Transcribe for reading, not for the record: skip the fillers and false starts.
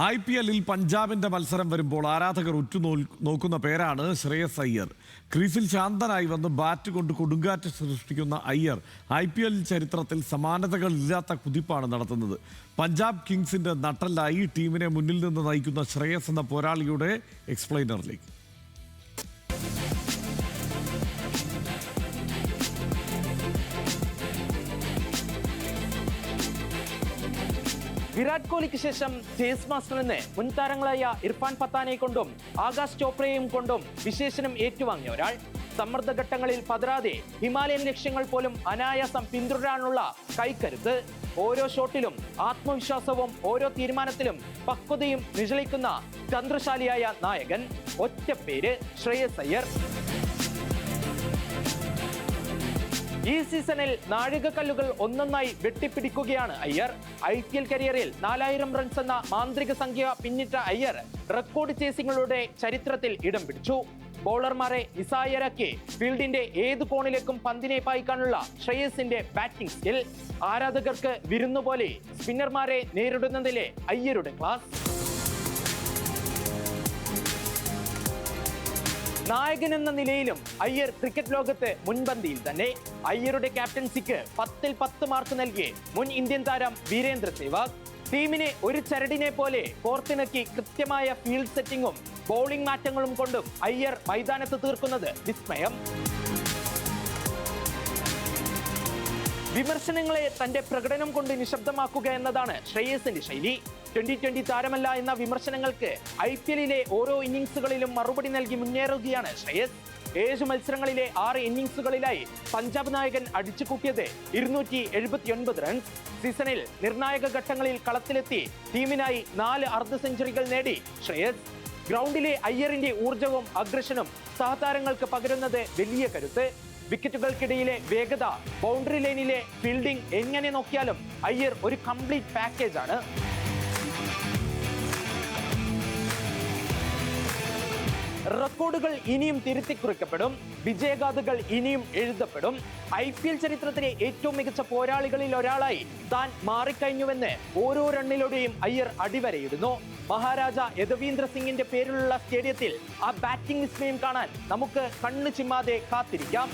IPL-ൽ പഞ്ചാബിന്റെ മത്സരം വരുമ്പോൾ ആരാധകർ നോക്കുന്ന പേരാണ് ശ്രേയസ് അയ്യർ. ക്രീസിൽ ശാന്തനായി വന്ന് ബാറ്റ് കൊണ്ട് കൊടുങ്കാറ്റ് സൃഷ്ടിക്കുന്ന അയ്യർ IPL ചരിത്രത്തിൽ സമാനതകളില്ലാത്ത കുതിപ്പാണ് നടത്തുന്നത്. പഞ്ചാബ് കിങ്സിന്റെ നട്ടെല്ലായി ടീമിനെ മുന്നിൽ നിന്ന് നയിക്കുന്ന ശ്രേയസ് എന്ന പോരാളിയുടെ എക്സ്പ്ലെയിനറിലേക്ക്. വിരാട് കോഹ്ലിക്ക് ശേഷം ചേസ് മാസ്റ്ററിന് മുൻ താരങ്ങളായ ഇർഫാൻ പത്താനെ കൊണ്ടും ആകാശ് ചോപ്രയെയും കൊണ്ടും വിശേഷണം ഏറ്റുവാങ്ങിയ ഒരാൾ. സമ്മർദ്ദഘട്ടങ്ങളിൽ പതരാതെ ഹിമാലയൻ ലക്ഷ്യങ്ങൾ പോലും അനായാസം പിന്തുടരാനുള്ള കൈക്കരുത്ത്, ഓരോ ഷോട്ടിലും ആത്മവിശ്വാസവും ഓരോ തീരുമാനത്തിലും പക്വതയും നിഴലിക്കുന്ന തന്ത്രശാലിയായ നായകൻ. ഒറ്റ പേര് ശ്രേയസ് അയ്യർ. ഈ സീസണിൽ നാഴികക്കല്ലുകൾ ഒന്നൊന്നായി വെട്ടിപ്പിടിക്കുകയാണ് അയ്യർ. IPL കരിയറിൽ 4000 റൺസ് എന്ന മാന്ത്രിക സംഖ്യ പിന്നിട്ട അയ്യർ റെക്കോർഡ് ചേസിംഗുകളുടെ ചരിത്രത്തിൽ ഇടം പിടിച്ചു. ബൗളർമാരെ നിസ്സായരാക്കി ഫീൽഡിന്റെ ഏത് കോണിലേക്കും പന്തിനെ പായിക്കാനുള്ള ശ്രേയസിന്റെ ബാറ്റിംഗ് സ്കിൽ. ആരാധകർക്ക് വിരുന്നുപോലെ സ്പിന്നർമാരെ നേരിടുന്നതിലെ അയ്യരുടെ ക്ലാസ്. നായകൻ എന്ന നിലയിലും അയ്യർ ക്രിക്കറ്റ് ലോകത്ത് മുൻപന്തിയിൽ തന്നെ. അയ്യരുടെ ക്യാപ്റ്റൻസിക്ക് 10-ൽ 10 മാർക്ക് നൽകി മുൻ ഇന്ത്യൻ താരം വീരേന്ദ്ര സെവാഗ്. ടീമിനെ ഒരു ചരടിനെ പോലെ കോർത്തിണക്കി കൃത്യമായ ഫീൽഡ് സെറ്റിംഗും ബൗളിംഗ് മാറ്റങ്ങളും കൊണ്ടും അയ്യർ മൈതാനത്ത് തീർക്കുന്നത് വിസ്മയം. വിമർശനങ്ങളെ തന്റെ പ്രകടനം കൊണ്ട് നിശബ്ദമാക്കുക എന്നതാണ് ശ്രേയസിന്റെ ശൈലി. 2020 താരമല്ല എന്ന വിമർശനങ്ങൾക്ക് IPL-ലെ ഓരോ ഇന്നിംഗ്സുകളിലും മറുപടി നൽകി മുന്നേറുകയാണ് ശ്രേയസ്. 7 മത്സരങ്ങളിലെ 6 ഇന്നിംഗ്സുകളിലായി പഞ്ചാബ് നായകൻ അടിച്ചുകൂട്ടിയത് 279 റൺസ്. സീസണിൽ നിർണായക ഘട്ടങ്ങളിൽ കളത്തിലെത്തി ടീമിനായി 4 അർദ്ധ സെഞ്ചുറികൾ നേടി ശ്രേയസ്. ഗ്രൗണ്ടിലെ അയ്യറിന്റെ ഊർജവും അഗ്രഷനും സഹതാരങ്ങൾക്ക് പകരുന്നത് വലിയ കരുത്ത്. വിക്കറ്റുകൾക്കിടയിലെ വേഗത, ബൗണ്ടറി ലൈനിലെ ഫീൽഡിംഗ്, എങ്ങനെ നോക്കിയാലും അയ്യർ ഒരു കംപ്ലീറ്റ് പാക്കേജ് ആണ്. റെക്കോർഡുകൾ ഇനിയും തിരുത്തിക്കുറിക്കപ്പെടും, വിജയഗാഥകൾ ഇനിയും എഴുതപ്പെടും. IPL ചരിത്രത്തിലെ ഏറ്റവും മികച്ച പോരാളികളിൽ ഒരാളായി താൻ മാറിക്കഴിഞ്ഞുവെന്ന് ഓരോ റണ്ണിലൂടെയും അയ്യർ അടിവരയിടുന്നു. മഹാരാജ യദവീന്ദ്ര സിംഗിന്റെ പേരിലുള്ള സ്റ്റേഡിയത്തിൽ ആ ബാറ്റിംഗ് വിസ്മയം കാണാൻ നമുക്ക് കണ്ണു ചിമ്മാതെ കാത്തിരിക്കാം.